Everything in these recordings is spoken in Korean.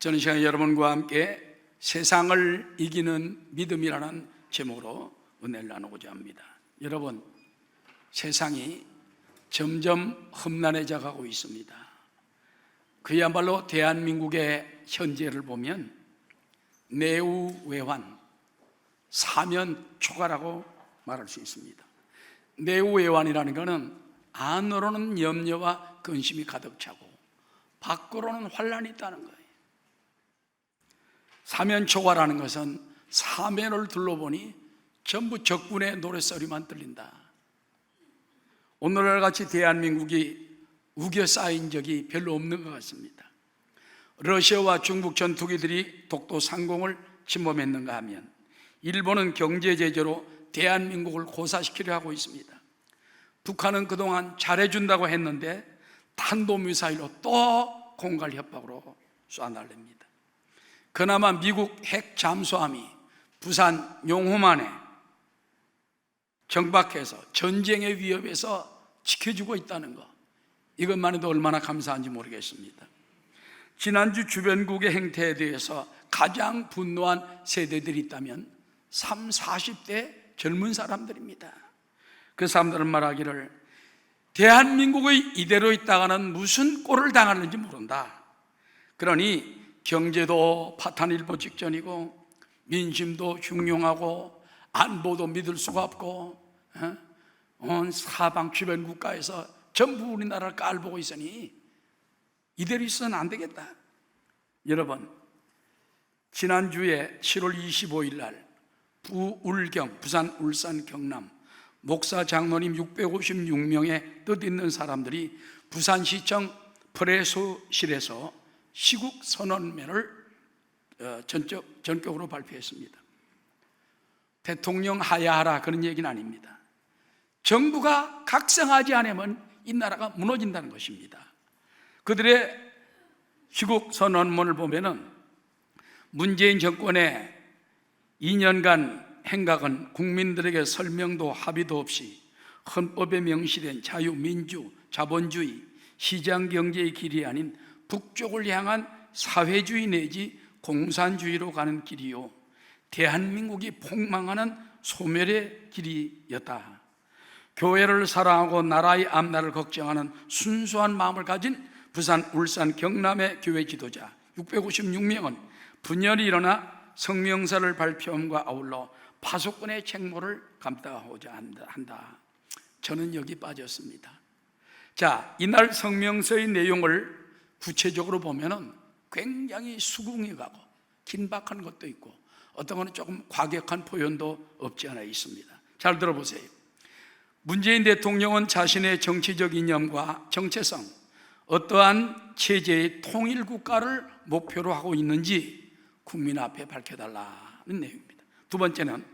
저는 이 시간 여러분과 함께 세상을 이기는 믿음이라는 제목으로 은혜를 나누고자 합니다. 여러분, 세상이 점점 험난해져 가고 있습니다. 그야말로 대한민국의 현재를 보면 내우외환, 사면초가라고 말할 수 있습니다. 내우외환이라는 것은 안으로는 염려와 근심이 가득 차고 밖으로는 환란이 있다는 거예요. 사면초가라는 것은 사면을 둘러보니 전부 적군의 노랫소리만 들린다. 오늘날 같이 대한민국이 우겨 쌓인 적이 별로 없는 것 같습니다. 러시아와 중국 전투기들이 독도 상공을 침범했는가 하면 일본은 경제 제재로 대한민국을 고사시키려 하고 있습니다. 북한은 그동안 잘해준다고 했는데 탄도미사일로 또 공갈 협박으로 쏴날립니다. 그나마 미국 핵 잠수함이 부산 용호만에 정박해서 전쟁의 위협에서 지켜주고 있다는 것, 이것만 해도 얼마나 감사한지 모르겠습니다. 지난주 주변국의 행태에 대해서 가장 분노한 세대들이 있다면 30, 40대 젊은 사람들입니다. 그 사람들은 말하기를 대한민국의 이대로 있다가는 무슨 꼴을 당하는지 모른다. 그러니 경제도 파탄일보 직전이고 민심도 흉흉하고 안보도 믿을 수가 없고 온 사방 주변 국가에서 전부 우리나라를 깔보고 있으니 이대로 있어서는 안 되겠다. 여러분, 지난주에 7월 25일 날 부울경, 부산, 울산, 경남 목사 장로님 656명의 뜻있는 사람들이 부산시청 프레소실에서 시국 선언문을 전격으로 발표했습니다. 대통령 하야하라 그런 얘기는 아닙니다. 정부가 각성하지 않으면 이 나라가 무너진다는 것입니다. 그들의 시국 선언문을 보면은 문재인 정권의 2년간 행각은 국민들에게 설명도 합의도 없이 헌법에 명시된 자유, 민주, 자본주의, 시장경제의 길이 아닌 북쪽을 향한 사회주의 내지 공산주의로 가는 길이요, 대한민국이 폭망하는 소멸의 길이었다. 교회를 사랑하고 나라의 앞날을 걱정하는 순수한 마음을 가진 부산, 울산, 경남의 교회 지도자 656명은 분열이 일어나 성명서를 발표함과 아울러 파수꾼의 책무를 감당하고자 한다. 저는 여기 빠졌습니다. 자, 이날 성명서의 내용을 구체적으로 보면은 굉장히 수긍이 가고 긴박한 것도 있고 어떤 거는 조금 과격한 표현도 없지 않아 있습니다. 잘 들어보세요. 문재인 대통령은 자신의 정치적 이념과 정체성, 어떠한 체제의 통일 국가를 목표로 하고 있는지 국민 앞에 밝혀달라는 내용입니다. 두 번째는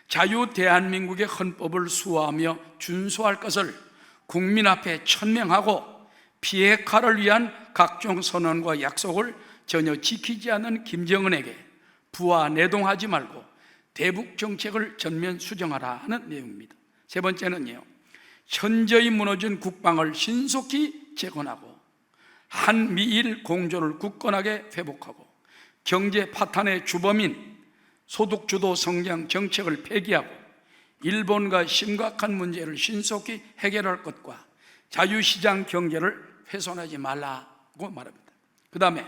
자유 대한민국의 헌법을 수호하며 준수할 것을 국민 앞에 천명하고 비핵화를 위한 각종 선언과 약속을 전혀 지키지 않는 김정은에게 부하 내동하지 말고 대북 정책을 전면 수정하라는 내용입니다. 세 번째는요, 현저히 무너진 국방을 신속히 재건하고 한미일 공조를 굳건하게 회복하고 경제 파탄의 주범인 소득주도 성장 정책을 폐기하고 일본과 심각한 문제를 신속히 해결할 것과 자유시장 경제를 훼손하지 말라고 말합니다. 그 다음에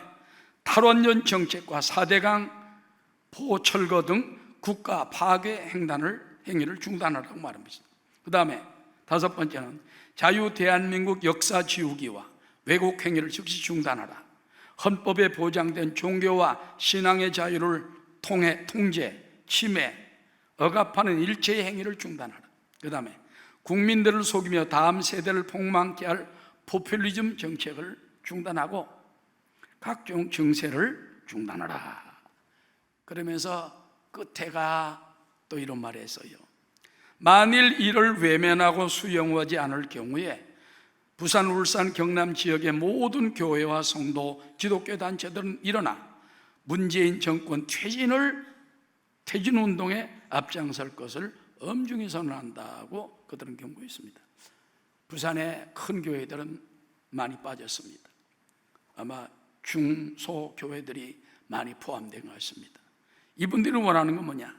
탈원전 정책과 4대강 보철거 등 국가 파괴 행위를 중단하라고 말합니다. 그 다음에 다섯 번째는 자유 대한민국 역사 지우기와 왜곡 행위를 즉시 중단하라. 헌법에 보장된 종교와 신앙의 자유를 통제, 침해, 억압하는 일체의 행위를 중단하라. 그 다음에 국민들을 속이며 다음 세대를 폭망케 할 포퓰리즘 정책을 중단하고 각종 증세를 중단하라. 그러면서 끝에가 또 이런 말을 했어요. 만일 이를 외면하고 수용하지 않을 경우에 부산, 울산, 경남 지역의 모든 교회와 성도, 기독교 단체들은 일어나 문재인 정권 퇴진 운동에 앞장설 것을 엄중히 선언한다고 그들은 경고했습니다. 부산의 큰 교회들은 많이 빠졌습니다. 아마 중소교회들이 많이 포함된 것 같습니다. 이분들이 원하는 건 뭐냐?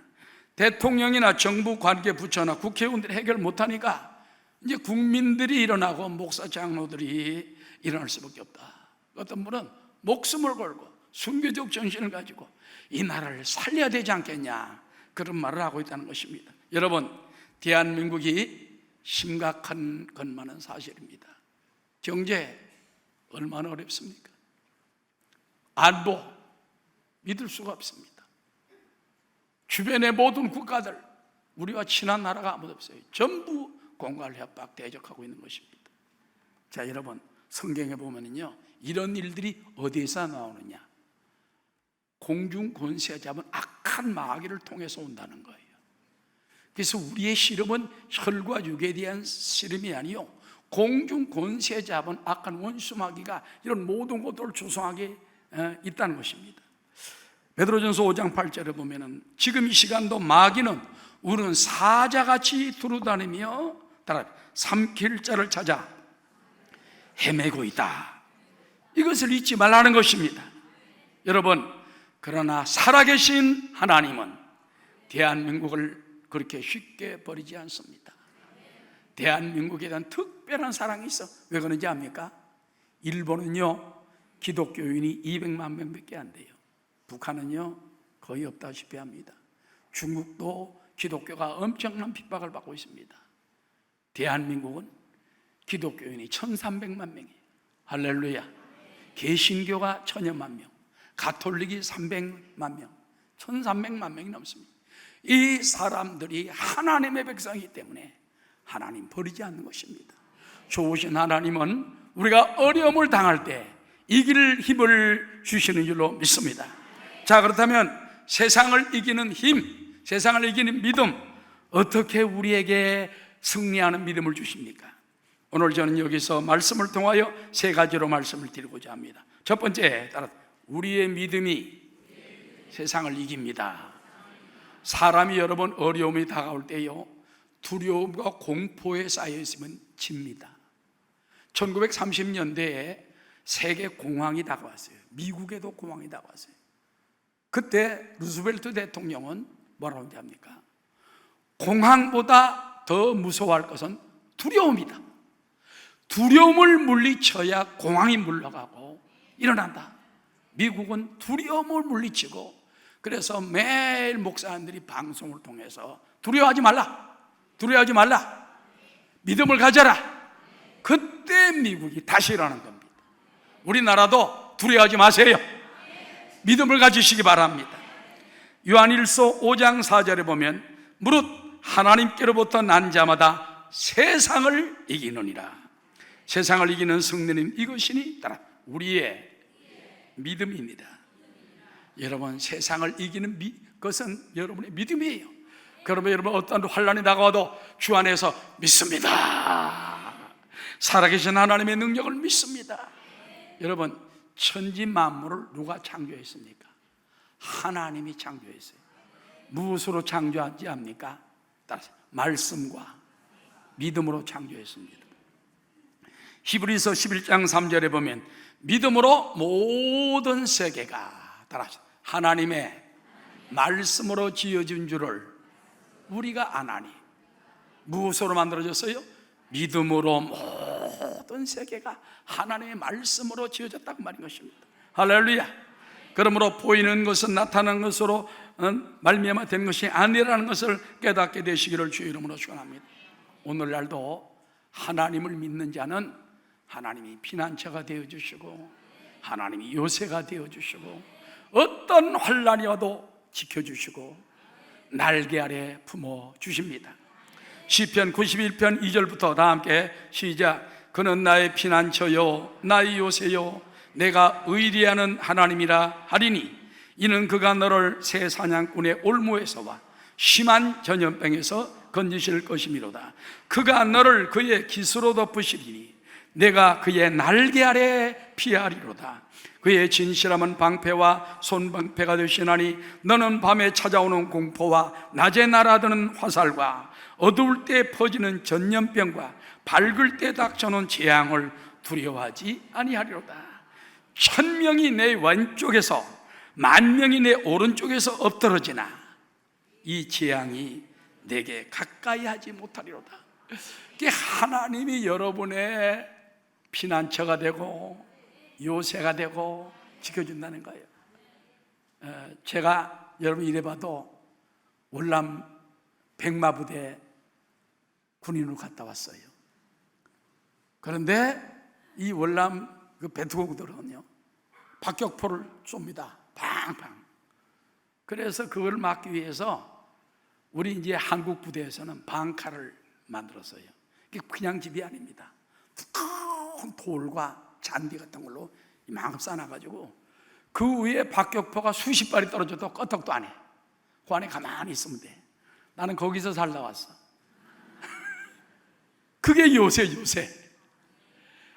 대통령이나 정부 관계 부처나 국회의원들이 해결 못하니까 이제 국민들이 일어나고 목사 장로들이 일어날 수밖에 없다. 어떤 분은 목숨을 걸고 순교적 정신을 가지고 이 나라를 살려야 되지 않겠냐, 그런 말을 하고 있다는 것입니다. 여러분, 대한민국이 심각한 것만은 사실입니다. 경제 얼마나 어렵습니까? 안보 믿을 수가 없습니다. 주변의 모든 국가들, 우리와 친한 나라가 아무도 없어요. 전부 공갈 협박 대적하고 있는 것입니다. 자, 여러분, 성경에 보면은요, 이런 일들이 어디에서 나오느냐? 공중 권세 잡은 악한 마귀를 통해서 온다는 거예요. 그래서 우리의 시름은 혈과 육에 대한 시름이 아니요, 공중 권세 잡은 악한 원수 마귀가 이런 모든 것들을 조성하게 있다는 것입니다. 베드로전서 5장 8절에 보면은 지금 이 시간도 마귀는 우리는 사자같이 두루다니며 따라 삼킬 자를 찾아 헤매고 있다. 이것을 잊지 말라는 것입니다. 여러분, 그러나 살아계신 하나님은 대한민국을 그렇게 쉽게 버리지 않습니다. 대한민국에 대한 특별한 사랑이 있어. 왜 그런지 압니까? 일본은요, 기독교인이 200만 명밖에 안 돼요. 북한은요, 거의 없다시피 합니다. 중국도 기독교가 엄청난 핍박을 받고 있습니다. 대한민국은 기독교인이 1300만 명이에요. 할렐루야. 개신교가 1000여만 명, 가톨릭이 300만 명, 1300만 명이 넘습니다. 이 사람들이 하나님의 백성이기 때문에 하나님 버리지 않는 것입니다. 좋으신 하나님은 우리가 어려움을 당할 때 이길 힘을 주시는 줄로 믿습니다. 자, 그렇다면 세상을 이기는 힘, 세상을 이기는 믿음, 어떻게 우리에게 승리하는 믿음을 주십니까? 오늘 저는 여기서 말씀을 통하여 세 가지로 말씀을 드리고자 합니다. 첫 번째, 따라 우리의 믿음이 세상을 이깁니다. 사람이 여러분 어려움이 다가올 때요, 두려움과 공포에 쌓여 있으면 집니다. 1930년대에 세계 공황이 다가왔어요. 미국에도 공황이 다가왔어요. 그때 루스벨트 대통령은 뭐라고 합니까? 공황보다 더 무서워할 것은 두려움이다. 두려움을 물리쳐야 공황이 물러가고 일어난다. 미국은 두려움을 물리치고, 그래서 매일 목사님들이 방송을 통해서 두려워하지 말라, 두려워하지 말라, 믿음을 가져라. 그때 미국이 다시 일어난 겁니다. 우리나라도 두려워하지 마세요. 믿음을 가지시기 바랍니다. 요한일서 5장 4절에 보면 무릇 하나님께로부터 난 자마다 세상을 이기느니라. 세상을 이기는 승리는 이것이니 따라 우리의 믿음입니다. 여러분, 세상을 이기는 것은 여러분의 믿음이에요. 그러면 여러분 어떤 환난이 다가와도 주 안에서 믿습니다. 살아계신 하나님의 능력을 믿습니다. 여러분, 천지 만물을 누가 창조했습니까? 하나님이 창조했어요. 무엇으로 창조하지 합니까? 따라서 말씀과 믿음으로 창조했습니다. 히브리서 11장 3절에 보면 믿음으로 모든 세계가 따라서 하나님의 말씀으로 지어진 줄을 우리가 아나니. 무엇으로 만들어졌어요? 믿음으로 모든 세계가 하나님의 말씀으로 지어졌다고 말인 것입니다. 할렐루야. 그러므로 보이는 것은 나타나는 것으로 말미암아 된 것이 아니라는 것을 깨닫게 되시기를 주의 이름으로 축원합니다. 오늘날도 하나님을 믿는 자는 하나님이 피난처가 되어주시고 하나님이 요새가 되어주시고 어떤 환난이 와도 지켜주시고 날개 아래 품어주십니다. 시편 91편 2절부터 다 함께 시작. 그는 나의 피난처요 나의 요새요 내가 의리하는 하나님이라 하리니 이는 그가 너를 새 사냥꾼의 올무에서와 심한 전염병에서 건지실 것이미로다. 그가 너를 그의 깃으로 덮으시리니 내가 그의 날개 아래 피하리로다. 그의 진실함은 방패와 손방패가 되시나니 너는 밤에 찾아오는 공포와 낮에 날아드는 화살과 어두울 때 퍼지는 전염병과 밝을 때 닥쳐오는 재앙을 두려워하지 아니하리로다. 1000명이 내 왼쪽에서 10,000명이 내 오른쪽에서 엎드러지나 이 재앙이 내게 가까이 하지 못하리로다. 이게 하나님이 여러분의 피난처가 되고 요새가 되고 지켜준다는 거예요. 제가 여러분 이래봐도 월남 백마부대 군인으로 갔다 왔어요. 그런데 이 월남 그 베트공들은요 박격포를 쏩니다. 팡팡. 그래서 그걸 막기 위해서 우리 이제 한국 부대에서는 방칼을 만들었어요. 이게 그냥 집이 아닙니다. 두꺼운 돌과 잔디 같은 걸로 이만큼 쌓아가지고 그 위에 박격포가 수십 발이 떨어져도 끄떡도 안 해. 그 안에 가만히 있으면 돼. 나는 거기서 살다 왔어. 그게 요새.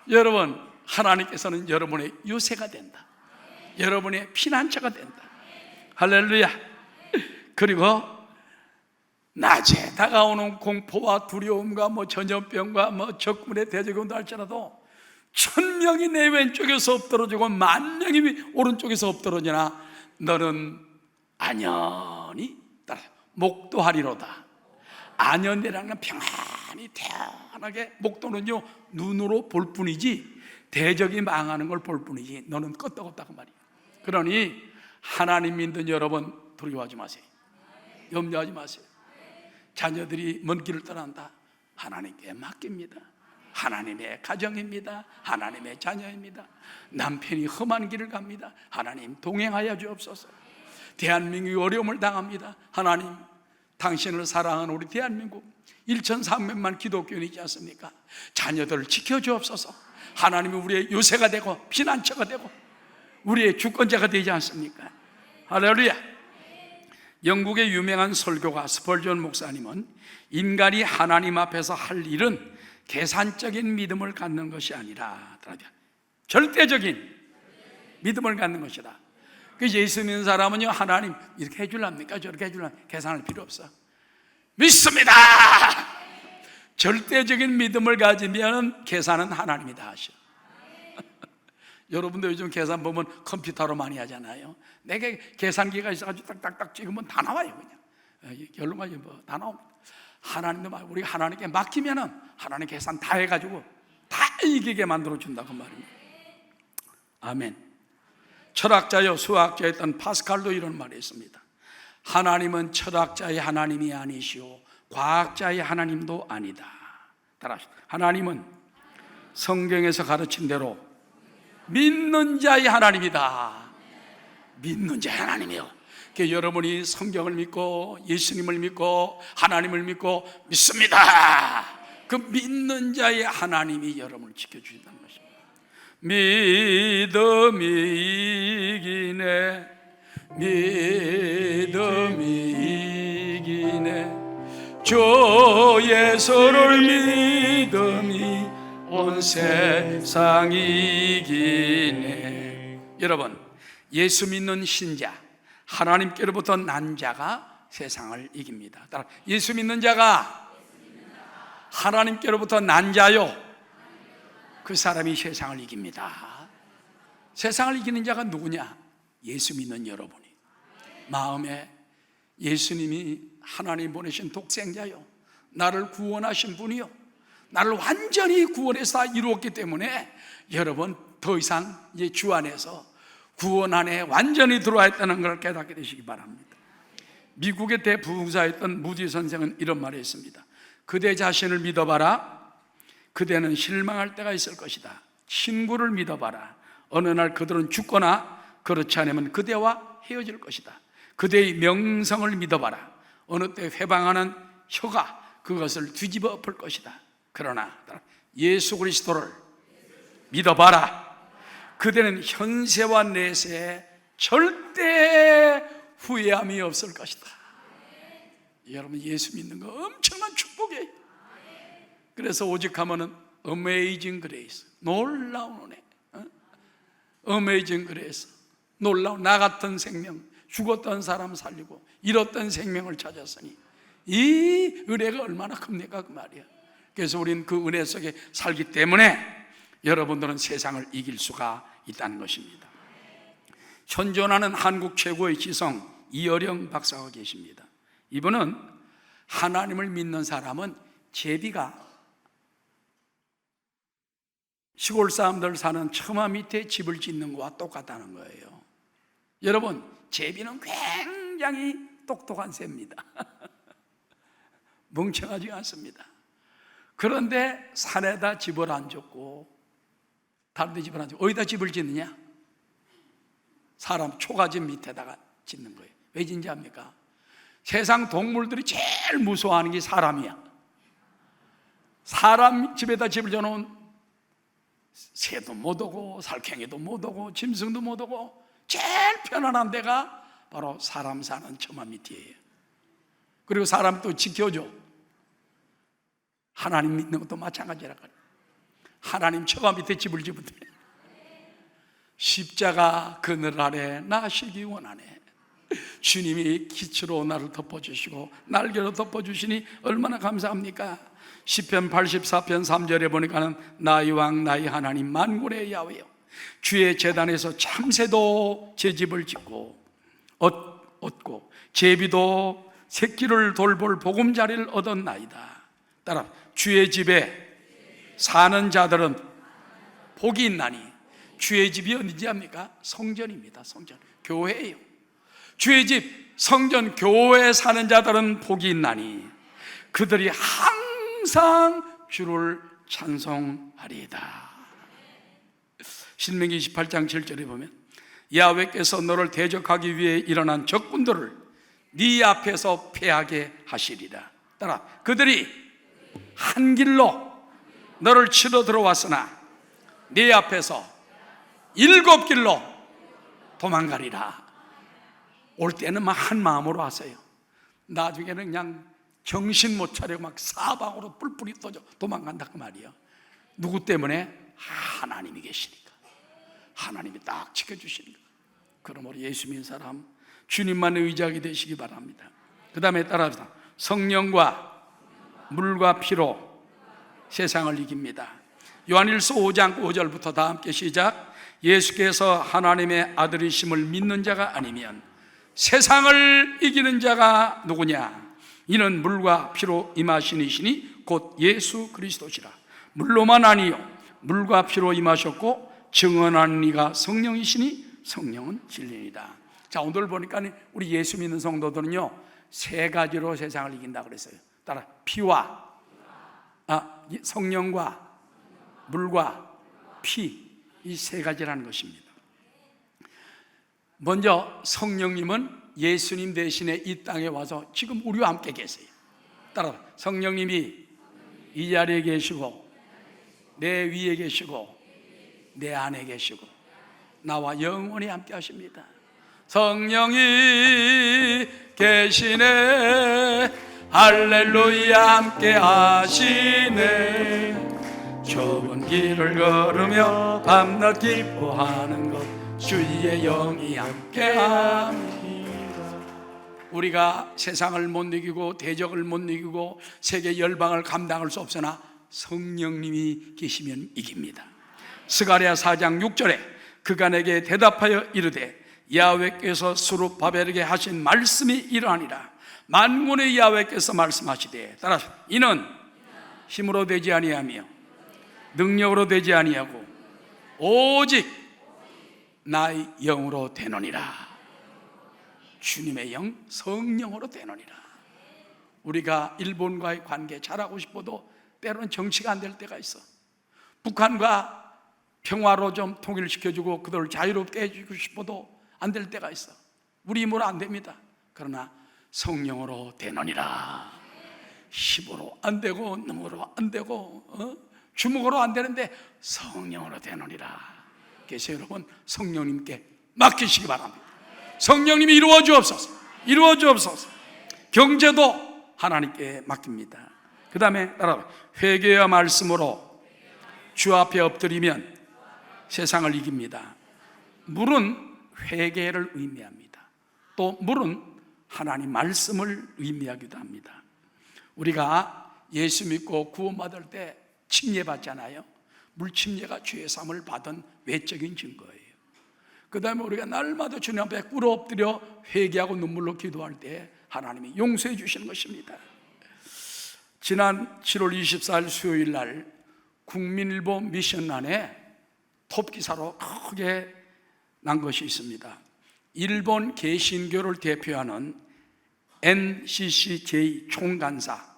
여러분, 하나님께서는 여러분의 요새가 된다. 여러분의 피난처가 된다. 할렐루야. 그리고 낮에 다가오는 공포와 두려움과 전염병과 적군의 대적군도 할지라도 1000명이 내 왼쪽에서 엎드러지고 10,000명이 오른쪽에서 엎드러지나 너는 안연히 따라 목도하리로다. 안연이라는 건 평안히 태연하게, 목도는요 눈으로 볼 뿐이지 대적이 망하는 걸 볼 뿐이지 너는 끄떡없다 그 말이에요. 그러니 하나님 믿는 여러분 두려워하지 마세요. 염려하지 마세요. 자녀들이 먼 길을 떠난다. 하나님께 맡깁니다. 하나님의 가정입니다. 하나님의 자녀입니다. 남편이 험한 길을 갑니다. 하나님 동행하여 주옵소서. 대한민국이 어려움을 당합니다. 하나님 당신을 사랑하는 우리 대한민국 1,300만 기독교인이지 않습니까? 자녀들을 지켜주옵소서. 하나님이 우리의 요새가 되고 피난처가 되고 우리의 주권자가 되지 않습니까? 할렐루야. 영국의 유명한 설교가 스펄전 목사님은 인간이 하나님 앞에서 할 일은 계산적인 믿음을 갖는 것이 아니라 절대적인 믿음을 갖는 것이다. 그 예수 믿는 사람은요 하나님 이렇게 해줄랍니까 저렇게 해줄랍니까 계산할 필요 없어. 믿습니다. 절대적인 믿음을 가지면 계산은 하나님이 다 하셔. 여러분도 요즘 계산 보면 컴퓨터로 많이 하잖아요. 내게 계산기가 있어가지고 딱딱딱 찍으면 다 나와요. 그냥 결론까지 다 나옵니다. 하나님도 말 우리가 하나님께 맡기면은 하나님 계산 다 해가지고 다 이기게 만들어 준다고 말입니다. 아멘. 철학자요 수학자였던 파스칼도 이런 말이 있습니다. 하나님은 철학자의 하나님이 아니시오 과학자의 하나님도 아니다. 따라합시다. 하나님은 성경에서 가르친 대로 믿는 자의 하나님이다. 믿는 자의 하나님이요. 그러니까 여러분이 성경을 믿고 예수님을 믿고 하나님을 믿고 믿습니다. 그 믿는 자의 하나님이 여러분을 지켜주신다는 것입니다. 믿음이 이기네 믿음이 이기네 주 예수를 믿음이 온 세상이 이기네. 여러분 예수 믿는 신자 하나님께로부터 난 자가 세상을 이깁니다. 따라 예수 믿는 자가 하나님께로부터 난 자요 그 사람이 세상을 이깁니다. 세상을 이기는 자가 누구냐? 예수 믿는 여러분이 마음에 예수님이 하나님 보내신 독생자요 나를 구원하신 분이요 나를 완전히 구원해서 이루었기 때문에 여러분 더 이상 이제 주 안에서 구원 안에 완전히 들어와 있다는 걸 깨닫게 되시기 바랍니다. 미국의 대부흥사였던 무디 선생은 이런 말을 했습니다. 그대 자신을 믿어봐라. 그대는 실망할 때가 있을 것이다. 친구를 믿어봐라. 어느 날 그들은 죽거나 그렇지 않으면 그대와 헤어질 것이다. 그대의 명성을 믿어봐라. 어느 때 회방하는 혀가 그것을 뒤집어 엎을 것이다. 그러나 예수 그리스도를 믿어봐라. 그대는 현세와 내세에 절대 후회함이 없을 것이다. 여러분 예수 믿는 거 엄청난 축복이에요. 그래서 오직 하면은 어메이징 그레이스 놀라운 은혜, 어메이징 그레이스 놀라운 나 같은 생명 죽었던 사람 살리고 잃었던 생명을 찾았으니 이 은혜가 얼마나 큽니까 그 말이야. 그래서 우리는 그 은혜 속에 살기 때문에 여러분들은 세상을 이길 수가 있다는 것입니다. 현존하는 한국 최고의 지성 이어령 박사가 계십니다. 이분은 하나님을 믿는 사람은 제비가 시골 사람들 사는 처마 밑에 집을 짓는 것과 똑같다는 거예요. 여러분, 제비는 굉장히 똑똑한 새입니다. 멍청하지 않습니다. 그런데 산에다 집을 안 짓고 다른 데 집을 안 짓고 어디다 집을 짓느냐? 사람 초가집 밑에다가 짓는 거예요. 왜 짓는지 압니까? 세상 동물들이 제일 무서워하는 게 사람이야. 사람 집에다 집을 져놓은 새도 못 오고 살쾡이도 못 오고 짐승도 못 오고 제일 편안한 데가 바로 사람 사는 처마 밑이에요. 그리고 사람 또 지켜줘. 하나님 믿는 것도 마찬가지라 그래요. 하나님 처마 밑에 집을 지면 돼. 십자가 그늘 아래 나시기 원하네. 주님이 기초로 나를 덮어주시고 날개로 덮어주시니 얼마나 감사합니까? 시편 84편 3절에 보니까는 나의 왕 나의 하나님 만군의 야훼여 주의 제단에서 참새도 제 집을 짓고 얻고 제비도 새끼를 돌볼 보금자리를 얻었나이다. 따라 주의 집에 사는 자들은 복이 있나니. 주의 집이 어딘지 압니까? 성전입니다. 성전, 교회예요. 주의 집, 성전, 교회에 사는 자들은 복이 있나니 그들이 항상 주를 찬송하리이다. 신명기 28장 7절에 보면 야훼께서 너를 대적하기 위해 일어난 적군들을 네 앞에서 패하게 하시리라. 따라 그들이 한 길로 너를 치러 들어왔으나 네 앞에서 7길로 도망가리라. 올 때는 막 한 마음으로 하세요. 나중에는 그냥 정신 못 차리고 막 사방으로 뿔뿔이 떠져 도망간다 그 말이에요. 누구 때문에? 하나님이 계시니까. 하나님이 딱 지켜주시니까. 그러므로 예수 믿는 사람 주님만의 의지하게 되시기 바랍니다. 그 다음에 따라서 성령과 물과 피로 세상을 이깁니다. 요한일서 5장 5절부터 다 함께 시작. 예수께서 하나님의 아들이심을 믿는 자가 아니면 세상을 이기는 자가 누구냐? 이는 물과 피로 임하신 이시니 곧 예수 그리스도시라. 물로만 아니요 물과 피로 임하셨고 증언하는 이가 성령이시니 성령은 진리이다. 자, 오늘 보니까 우리 예수 믿는 성도들은요 3가지로 세상을 이긴다 그랬어요. 따라 피와 성령과 물과 피, 이 3가지라는 것입니다. 먼저 성령님은 예수님 대신에 이 땅에 와서 지금 우리와 함께 계세요. 따라 성령님이 이 자리에 계시고 내 위에 계시고 내 안에 계시고 나와 영원히 함께 하십니다. 성령이 계시네 할렐루야 함께 하시네. 좁은 길을 걸으며 밤낮 기뻐하는 것 주의 영이 함께합니다. 우리가 세상을 못 이기고 대적을 못 이기고 세계 열방을 감당할 수 없으나 성령님이 계시면 이깁니다. 스가랴 4장 6절에 그가 내게 대답하여 이르되 야훼께서 스룹바벨에게 하신 말씀이 이러하니라. 만군의 야훼께서 말씀하시되 따라서 이는 힘으로 되지 아니하며 능력으로 되지 아니하고 오직 나의 영으로 되노니라. 주님의 영 성령으로 되노니라. 우리가 일본과의 관계 잘하고 싶어도 때로는 정치가 안 될 때가 있어. 북한과 평화로 좀 통일시켜주고 그들을 자유롭게 해주고 싶어도 안 될 때가 있어. 우리 힘으로 안 됩니다. 그러나 성령으로 되노니라. 힘으로 안 되고 능으로 안 되고 주먹으로 안 되는데 성령으로 되노니라. 그래서 여러분 성령님께 맡기시기 바랍니다. 성령님이 이루어 주옵소서. 이루어 주옵소서. 경제도 하나님께 맡깁니다. 그 다음에 따라 회개와 말씀으로 주 앞에 엎드리면 세상을 이깁니다. 물은 회개를 의미합니다. 또 물은 하나님 말씀을 의미하기도 합니다. 우리가 예수 믿고 구원받을 때 침례 받잖아요. 물침례가 죄 사함을 받은 외적인 증거예요. 그 다음에 우리가 날마다 주님 앞에 꿇어 엎드려 회개하고 눈물로 기도할 때 하나님이 용서해 주시는 것입니다. 지난 7월 24일 수요일 날 국민일보 미션란에 톱기사로 크게 난 것이 있습니다. 일본 개신교를 대표하는 NCCJ 총간사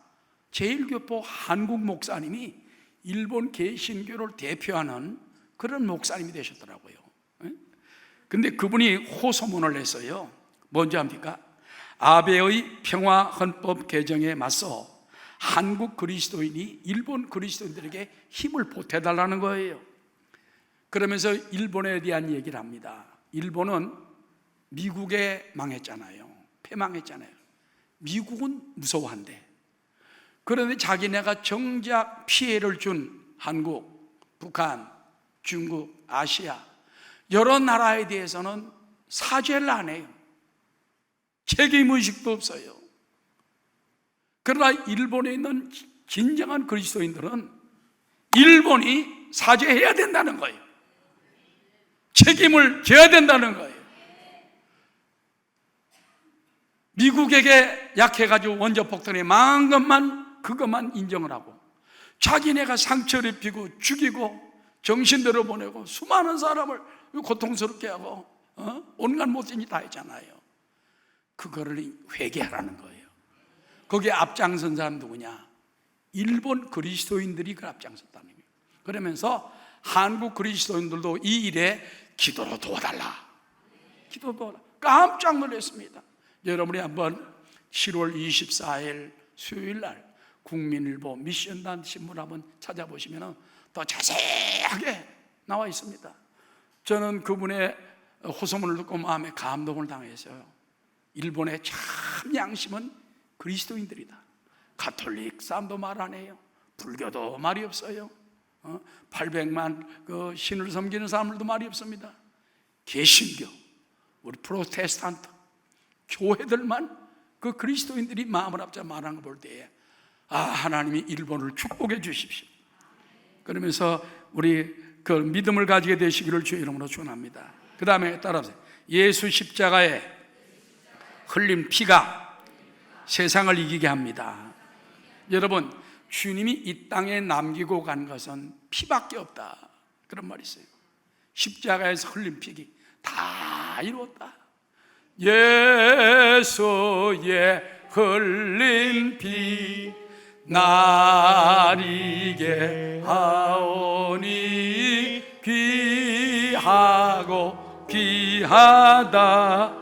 제1교포 한국 목사님이 일본 개신교를 대표하는 그런 목사님이 되셨더라고요. 근데 그분이 호소문을 냈어요. 뭔지 압니까? 아베의 평화헌법 개정에 맞서 한국 그리스도인이 일본 그리스도인들에게 힘을 보태달라는 거예요. 그러면서 일본에 대한 얘기를 합니다. 일본은 미국에 망했잖아요. 패망했잖아요. 미국은 무서워한대. 그런데 자기네가 정작 피해를 준 한국, 북한, 중국, 아시아 여러 나라에 대해서는 사죄를 안 해요. 책임의식도 없어요. 그러나 일본에 있는 진정한 그리스도인들은 일본이 사죄해야 된다는 거예요. 책임을 져야 된다는 거예요. 미국에게 약해가지고 원자폭탄에 망한 것만 그것만 인정을 하고 자기네가 상처를 입히고 죽이고 정신대로 보내고 수많은 사람을 고통스럽게 하고 온갖 못된 일 다 했잖아요. 그거를 회개하라는 거예요. 거기에 앞장선 사람 누구냐? 일본 그리스도인들이 그 앞장섰다는 거예요. 그러면서 한국 그리스도인들도 이 일에 기도로 도와달라. 기도 도와달라. 깜짝 놀랐습니다. 여러분이 한번 7월 24일 수요일 날 국민일보 미션단 신문 한번 찾아보시면 더 자세하게 나와 있습니다. 저는 그분의 호소문을 듣고 마음에 감동을 당했어요. 일본의 참 양심은 그리스도인들이다. 가톨릭 사람도 말 안 해요. 불교도 말이 없어요. 800만 그 신을 섬기는 사람들도 말이 없습니다. 개신교, 우리 프로테스탄트 교회들만 그 그리스도인들이 마음을 합쳐 말하는 걸 볼 때에 하나님이 일본을 축복해 주십시오. 그러면서 우리 그 믿음을 가지게 되시기를 주의 이름으로 축원합니다. 그 다음에 따라서 예수 십자가에 흘린 피가 세상을 이기게 합니다. 여러분, 주님이 이 땅에 남기고 간 것은 피밖에 없다, 그런 말이 있어요. 십자가에서 흘린 피기 다 이루었다. 예수의 흘린 피 나리게 하오니 귀하고 귀하다.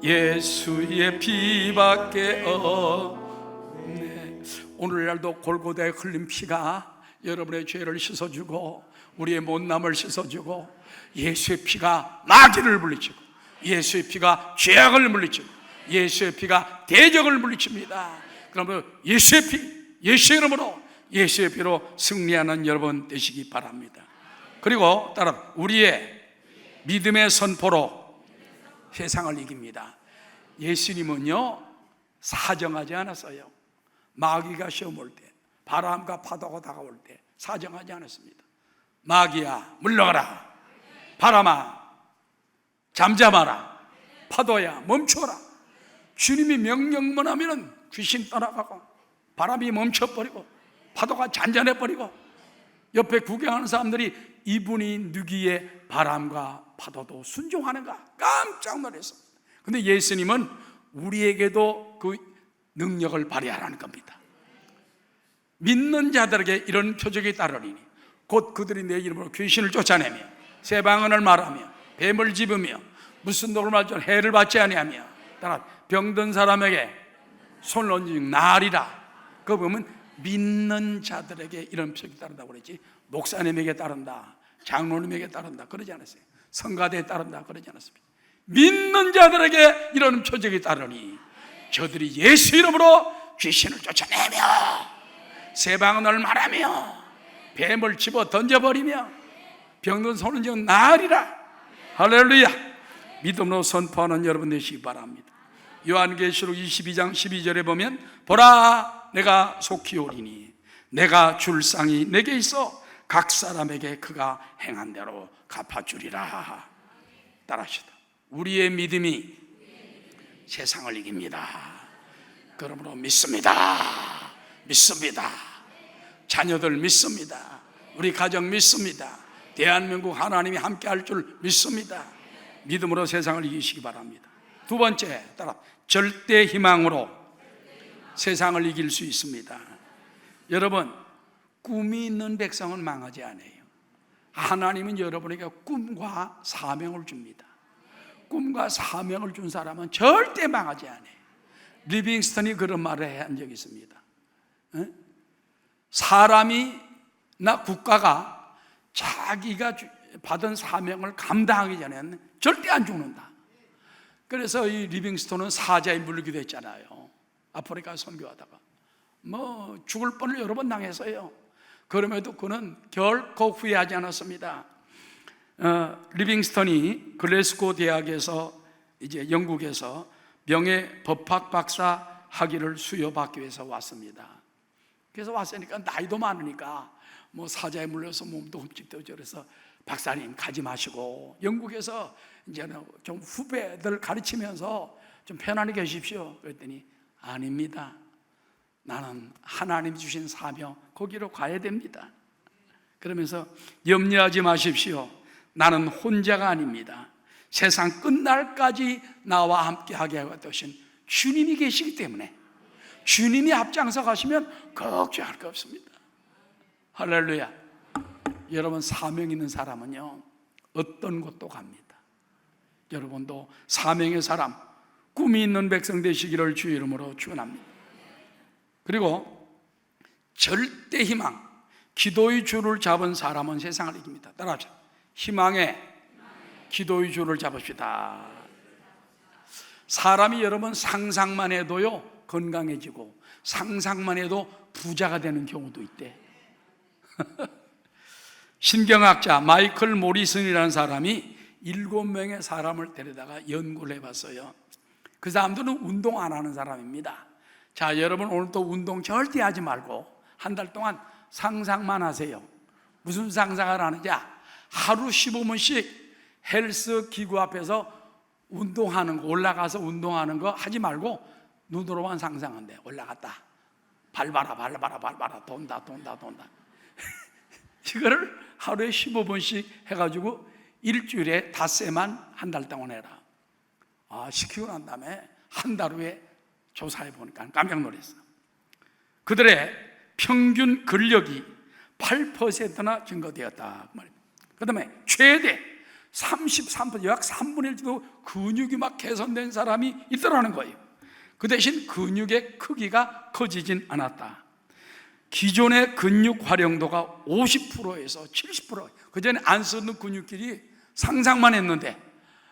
예수의 피밖에 없네. 오늘날도 골고다에 흘린 피가 여러분의 죄를 씻어주고 우리의 못남을 씻어주고 예수의 피가 마귀를 물리치고 예수의 피가 죄악을 물리치고 예수의 피가 대적을 물리칩니다. 그러면 예수의 피, 예수의 이름으로 예수의 피로 승리하는 여러분 되시기 바랍니다. 그리고 따라 우리의 믿음의 선포로 세상을 이깁니다. 예수님은요 사정하지 않았어요. 마귀가 시험 올 때, 바람과 파도가 다가올 때 사정하지 않았습니다. 마귀야 물러가라, 바람아 잠잠하라, 파도야 멈춰라. 주님이 명령만 하면 귀신 떠나가고 바람이 멈춰버리고 파도가 잔잔해버리고 옆에 구경하는 사람들이 이분이 누기에 바람과 파도도 순종하는가 깜짝 놀랐습니다. 근데 예수님은 우리에게도 그 능력을 발휘하라는 겁니다. 믿는 자들에게 이런 표적이 따르리니 곧 그들이 내 이름으로 귀신을 쫓아내며 새 방언을 말하며 뱀을 집으며 무슨 독을 맞죠 해를 받지 아니하며 따라 병든 사람에게 손을 얹은 나으리라. 그거 보면 믿는 자들에게 이런 표적이 따른다고 그랬지 목사님에게 따른다, 장로님에게 따른다 그러지 않았어요. 성가대에 따른다 그러지 않았습니다. 믿는 자들에게 이런 표적이 따르니 저들이 예수 이름으로 귀신을 쫓아내며 새 방언을 말하며 뱀을 집어 던져버리며 병든 손을 쥐어 나으리라. 할렐루야. 믿음으로 선포하는 여러분 되시기 바랍니다. 요한계시록 22장 12절에 보면 보라 내가 속히 오리니 내가 줄 쌍이 내게 있어 각 사람에게 그가 행한 대로 갚아주리라. 따라하시다. 우리의 믿음이 세상을 이깁니다. 그러므로 믿습니다. 믿습니다. 자녀들 믿습니다. 우리 가정 믿습니다. 대한민국 하나님이 함께 할 줄 믿습니다. 믿음으로 세상을 이기시기 바랍니다. 두 번째, 따라 절대 희망으로 세상을 이길 수 있습니다. 여러분, 꿈이 있는 백성은 망하지 않아요. 하나님은 여러분에게 꿈과 사명을 줍니다. 꿈과 사명을 준 사람은 절대 망하지 않아요. 리빙스턴이 그런 말을 한 적이 있습니다. 사람이나 국가가 자기가 받은 사명을 감당하기 전에는 절대 안 죽는다. 그래서 이 리빙스턴은 사자에 물리기도 했잖아요. 아프리카 선교하다가 죽을 뻔을 여러 번 당했어요. 그럼에도 그는 결코 후회하지 않았습니다. 리빙스턴이 글래스고 대학에서 이제 영국에서 명예 법학 박사 학위를 수여받기 위해서 왔습니다. 그래서 왔으니까 나이도 많으니까 사자에 물려서 몸도 흠집되고, 그래서 박사님 가지 마시고 영국에서 이제는 좀 후배들 가르치면서 좀 편안히 계십시오. 그랬더니 아닙니다. 나는 하나님이 주신 사명 거기로 가야 됩니다. 그러면서 염려하지 마십시오. 나는 혼자가 아닙니다. 세상 끝날까지 나와 함께 하게 하신 주님이 계시기 때문에 주님이 앞장서 가시면 걱정할 거 없습니다. 할렐루야. 여러분, 사명 있는 사람은요 어떤 곳도 갑니다. 여러분도 사명의 사람, 꿈이 있는 백성 되시기를 주 이름으로 축원합니다. 그리고 절대 희망, 기도의 줄을 잡은 사람은 세상을 이깁니다. 따라하죠. 희망의 기도의 줄을 잡읍시다. 사람이 여러분 상상만 해도요 건강해지고 상상만 해도 부자가 되는 경우도 있대. 신경학자 마이클 모리슨이라는 사람이 7명의 사람을 데려다가 연구를 해봤어요. 그 사람들은 운동 안 하는 사람입니다. 자, 여러분 오늘도 운동 절대 하지 말고 한 달 동안 상상만 하세요. 무슨 상상을 하는지, 하루 15분씩 헬스 기구 앞에서 운동하는 거, 올라가서 운동하는 거 하지 말고 눈으로만 상상한대. 올라갔다, 밟아라, 돈다. 이거를 하루에 15분씩 해가지고 일주일에 닷새만 한 달 동안 해라. 시키고 난 다음에 한 달 후에 조사해 보니까 깜짝 놀랐어. 그들의 평균 근력이 8%나 증가되었다. 그 다음에 최대 33%, 약 3분의 1 정도 근육이 막 개선된 사람이 있더라는 거예요. 그 대신 근육의 크기가 커지진 않았다. 기존의 근육 활용도가 50%에서 70%, 그 전에 안 쓰는 근육끼리 상상만 했는데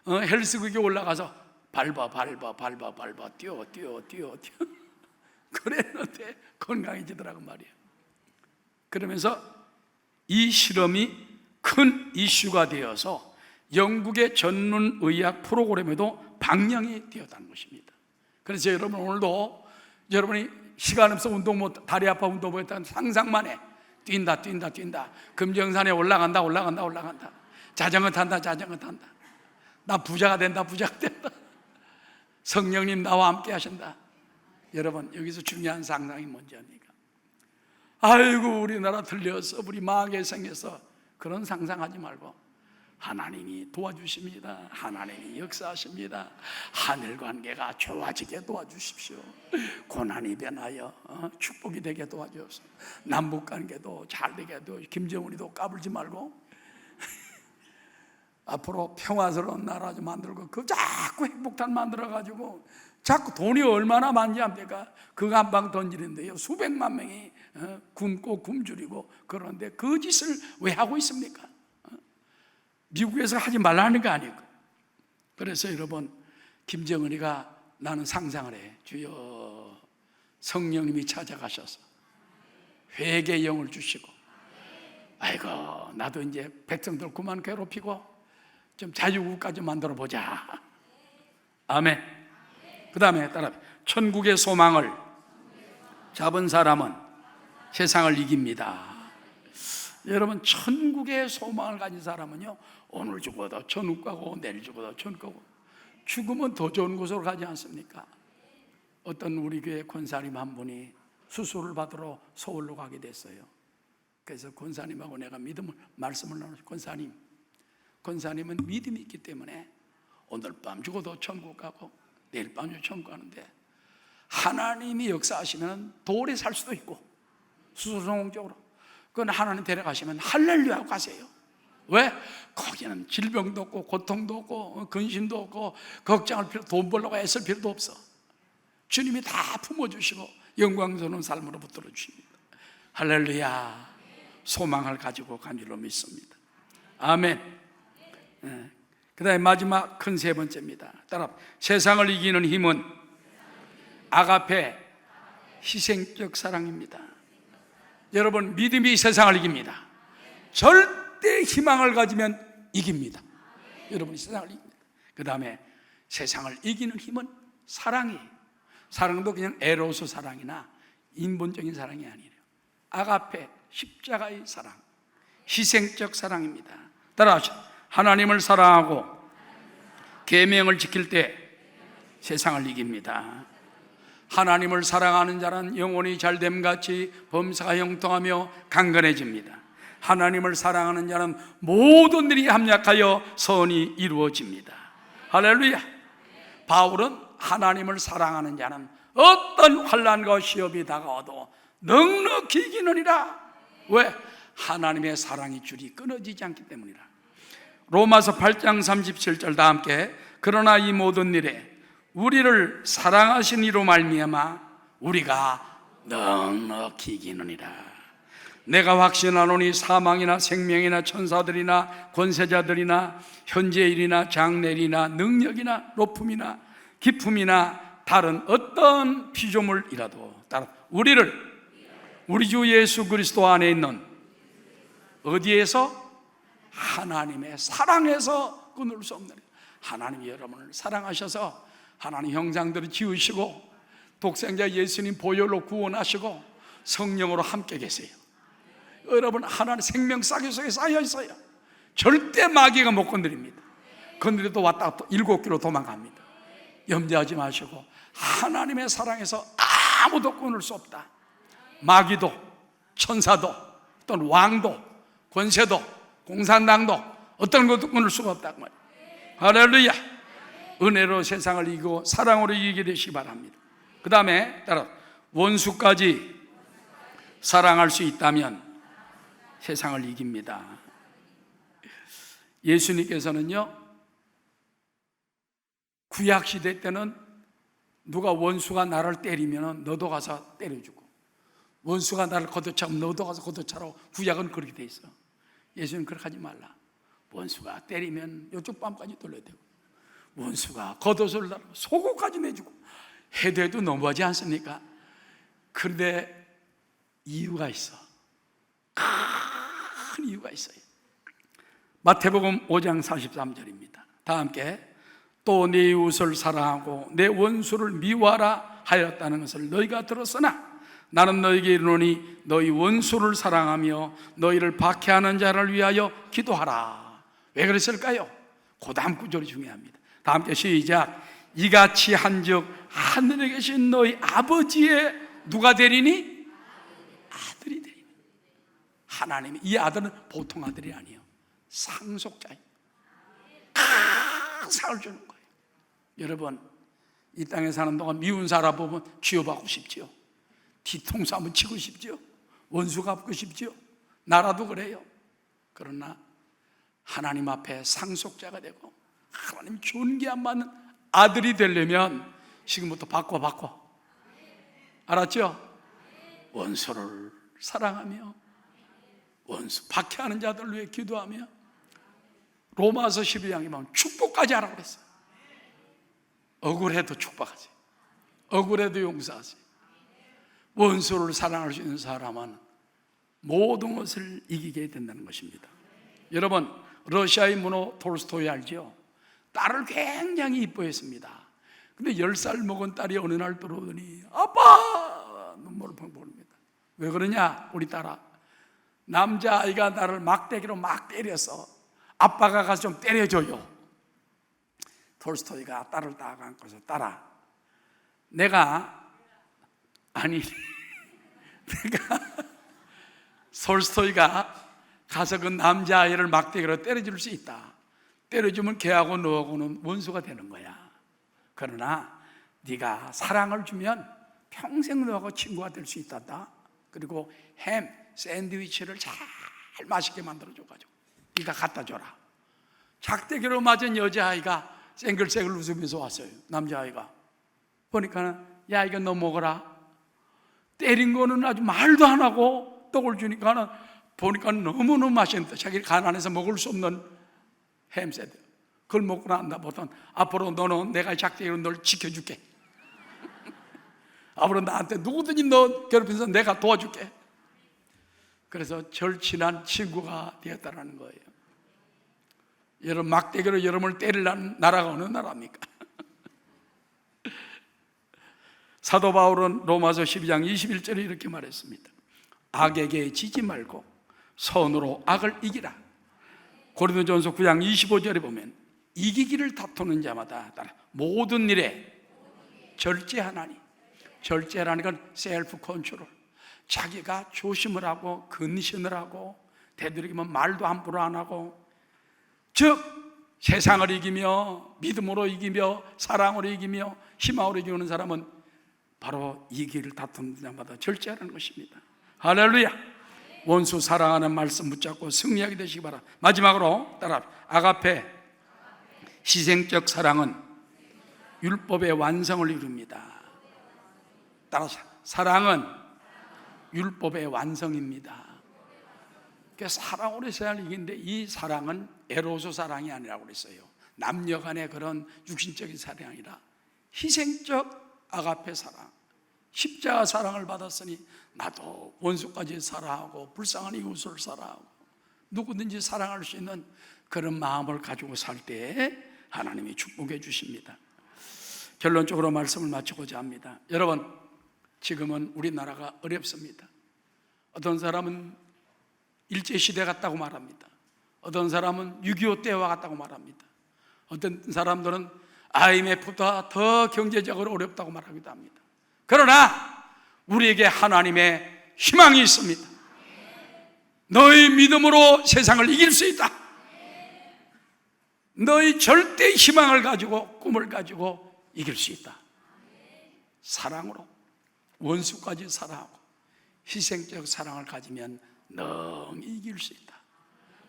헬스국에 올라가서 밟아 뛰어 그랬는데 건강해지더라고 말이에요. 그러면서 이 실험이 큰 이슈가 되어서 영국의 전문의학 프로그램에도 방영이 되었다는 것입니다. 그래서 여러분 오늘도 여러분이 시간 없어 운동 못, 다리 아파 운동 못했다는 상상만 해. 뛴다. 금정산에 올라간다. 자전거 탄다. 나 부자가 된다. 성령님 나와 함께 하신다. 여러분, 여기서 중요한 상상이 뭔지 압니까? 아이고 우리나라 들려서 우리 망하게 생겨서 그런 상상하지 말고 하나님이 도와주십니다. 하나님이 역사하십니다. 하늘 관계가 좋아지게 도와주십시오. 고난이 변하여 축복이 되게 도와주옵소서. 남북 관계도 잘 되게 도와주십시오. 김정은이도 까불지 말고 앞으로 평화스러운 나라 좀 만들고, 그 자꾸 핵폭탄 만들어가지고 자꾸 돈이 얼마나 많은지 압니까? 그거 한 방 던지는데요 수백만 명이 굶고 굶주리고 그런데 그 짓을 왜 하고 있습니까? 미국에서 하지 말라는 거 아니고. 그래서 여러분, 김정은이가 나는 상상을 해. 주여, 성령님이 찾아가셔서 회개의 영을 주시고, 아이고 나도 이제 백성들 그만 괴롭히고 좀 자유국가 좀 만들어 보자. 아멘. 그 다음에 따라, 천국의 소망을 잡은 사람은 세상을 이깁니다. 여러분, 천국의 소망을 가진 사람은요, 오늘 죽어도 천국 가고 내일 죽어도 천국 가고, 죽으면 더 좋은 곳으로 가지 않습니까? 어떤 우리 교회 권사님 한 분이 수술을 받으러 서울로 가게 됐어요. 그래서 권사님하고 내가 말씀을 나눴어요. 권사님은 믿음이 있기 때문에 오늘 밤 죽어도 천국 가고 내일 밤 천국 가는데, 하나님이 역사하시면 돌에 살 수도 있고 수술 성공적으로, 그건 하나님 데려가시면 할렐루야 하고 가세요. 왜? 거기는 질병도 없고 고통도 없고 근심도 없고 걱정할 필요, 돈 벌려고 애쓸 필요도 없어. 주님이 다 품어주시고 영광스러운 삶으로 붙들어 주십니다. 할렐루야. 소망을 가지고 간 줄로 믿습니다. 아멘. 그 다음에 마지막 큰 세 번째입니다. 따라, 세상을 이기는 힘은 아가페, 희생적 사랑입니다. 여러분, 믿음이 세상을 이깁니다. 절대 희망을 가지면 이깁니다. 여러분이 세상을 이깁니다. 그 다음에 세상을 이기는 힘은 사랑이에요. 사랑도 그냥 에로스 사랑이나 인본적인 사랑이 아니에요. 아가페, 십자가의 사랑, 희생적 사랑입니다. 따라하시죠. 하나님을 사랑하고 계명을 지킬 때 세상을 이깁니다. 하나님을 사랑하는 자는 영혼이 잘됨같이 범사가 형통하며 강건해집니다. 하나님을 사랑하는 자는 모든 일이 합력하여 선이 이루어집니다. 할렐루야. 바울은 하나님을 사랑하는 자는 어떤 환난과 시험이 다가와도 넉넉히 이기느니라. 왜? 하나님의 사랑의 줄이 끊어지지 않기 때문이라. 로마서 8장 37절 다 함께, 그러나 이 모든 일에 우리를 사랑하신 이로 말미암아 우리가 넉넉히 이기느니라. 내가 확신하노니 사망이나 생명이나 천사들이나 권세자들이나 현재일이나 장래일이나 능력이나 높음이나 깊음이나 다른 어떤 피조물이라도 따라 우리를 우리 주 예수 그리스도 안에 있는 어디에서? 하나님의 사랑에서 끊을 수 없는, 하나님이 여러분을 사랑하셔서 하나님 형상대로 지으시고 독생자 예수님 보혈로 구원하시고 성령으로 함께 계세요. 여러분, 하나님 생명 싹이 속에 쌓여 있어요. 절대 마귀가 못 건드립니다. 건드려도 왔다 갔다 7km 도망갑니다. 염려하지 마시고 하나님의 사랑에서 아무도 끊을 수 없다. 마귀도 천사도 어떤 왕도 권세도 공산당도 어떤 것도 끊을 수가 없다고 말이에요. 할렐루야. 은혜로 세상을 이기고 사랑으로 이기게 되시기 바랍니다. 그 다음에 따라 원수까지 사랑할 수 있다면 세상을 이깁니다. 예수님께서는요, 구약시대 때는 누가 원수가 나를 때리면 너도 가서 때려주고, 원수가 나를 걷어차면 너도 가서 걷어차라고 구약은 그렇게 돼 있어. 예수님 그렇게 하지 말라. 원수가 때리면 이쪽 뺨까지 돌려야 되고, 원수가 겉옷을 달고 속옷까지 내주고 해도 너무하지 않습니까? 그런데 이유가 있어. 큰 이유가 있어요. 마태복음 5장 43절입니다. 다 함께, 또 네 이웃을 사랑하고 내 원수를 미워하라 하였다는 것을 너희가 들었으나 나는 너희에게 이르노니 너희 원수를 사랑하며 너희를 박해하는 자를 위하여 기도하라. 왜 그랬을까요? 그 다음 구절이 중요합니다. 다 함께 시작. 이같이 한즉 하늘에 계신 너희 아버지의 누가 되리니? 아들이 되리니. 하나님이, 이 아들은 보통 아들이 아니에요. 상속자예요. 큰 상을 주는 거예요. 여러분, 이 땅에 사는 동안 미운 사람 보면 쥐어받고 싶지요. 뒤통수 한번 치고 싶지요. 원수 갚고 싶지요. 나라도 그래요. 그러나 하나님 앞에 상속자가 되고 하나님 존귀 안 받는 아들이 되려면 지금부터 바꿔. 알았죠? 원수를 사랑하며 원수 박해하는 자들 위해 기도하며 로마서 12장에 보면 축복까지 하라고 그랬어요. 억울해도 축복하지, 억울해도 용서하지. 원수를 사랑할 수 있는 사람은 모든 것을 이기게 된다는 것입니다. 여러분, 러시아의 문호 톨스토이 알죠? 딸을 굉장히 이뻐했습니다. 근데 10살 먹은 딸이 어느 날 들어오더니 아빠! 눈물을 펑펑 흘립니다. 왜 그러냐? 우리 딸아, 남자아이가 나를 막대기로 막 때려서 아빠가 가서 좀 때려줘요. 톨스토이가 딸을 딱 안고서 딸아, 내가 톨스토이가 가서 그 남자아이를 막대기로 때려줄 수 있다. 때려주면 걔하고 너하고는 원수가 되는 거야. 그러나 네가 사랑을 주면 평생 너하고 친구가 될 수 있단다. 그리고 햄 샌드위치를 잘 맛있게 만들어줘가지고 네가 갖다 줘라. 작대기로 맞은 여자아이가 쌩글쌩글 웃으면서 왔어요. 남자아이가 보니까는 야, 이거 너 먹어라. 때린 거는 아주 말도 안 하고 떡을 주니까는 보니까 너무너무 맛있는데 자기 가난해서 먹을 수 없는 햄 샌드. 그걸 먹고 난다 보통 앞으로 너는 내가 작대기로 널 지켜줄게. 앞으로 나한테 누구든지 너 괴롭혀서 내가 도와줄게. 그래서 절친한 친구가 되었다는 거예요. 여러분, 막대기로 여러분을 때리려는 나라가 어느 나라입니까? 사도 바울은 로마서 12장 21절에 이렇게 말했습니다. 악에게 지지 말고 선으로 악을 이기라. 고린도전서 9장 25절에 보면 이기기를 다투는 자마다 따라 모든 일에 절제하나니, 절제라는 건 셀프 컨트롤, 자기가 조심을 하고 근신을 하고 되도록이면 말도 함부로 안 하고, 즉 세상을 이기며 믿음으로 이기며 사랑으로 이기며 희망으로 이기는 사람은 바로 이 길을 다투는 자마다 절제하는 것입니다. 할렐루야. 원수 사랑하는 말씀 붙잡고 승리하게 되시기 바랍니다. 마지막으로 따라 아가페, 희생적 사랑은 율법의 완성을 이룹니다. 따라서 사랑은 율법의 완성입니다. 그래서 사랑으로 세상을 이기는데 이 사랑은 에로스 사랑이 아니라고 그랬어요. 남녀 간의 그런 육신적인 사랑이 아니라 희생적 아가페 사랑, 십자가 사랑을 받았으니 나도 원수까지 사랑하고 불쌍한 이웃을 사랑하고 누구든지 사랑할 수 있는 그런 마음을 가지고 살 때 하나님이 축복해 주십니다. 결론적으로 말씀을 마치고자 합니다. 여러분, 지금은 우리나라가 어렵습니다. 어떤 사람은 일제시대 같다고 말합니다. 어떤 사람은 6.25 때와 같다고 말합니다. 어떤 사람들은 IMF보다 더 경제적으로 어렵다고 말하기도 합니다. 그러나 우리에게 하나님의 희망이 있습니다. 너희 믿음으로 세상을 이길 수 있다. 너희 절대 희망을 가지고 꿈을 가지고 이길 수 있다. 사랑으로 원수까지 사랑하고 희생적 사랑을 가지면 능히 이길 수 있다.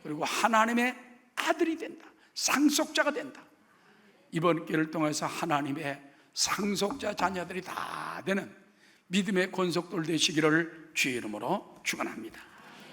그리고 하나님의 아들이 된다. 상속자가 된다. 이번 기회를 통해서 하나님의 상속자 자녀들이 다 되는 믿음의 권속들 되시기를 주의 이름으로 축원합니다.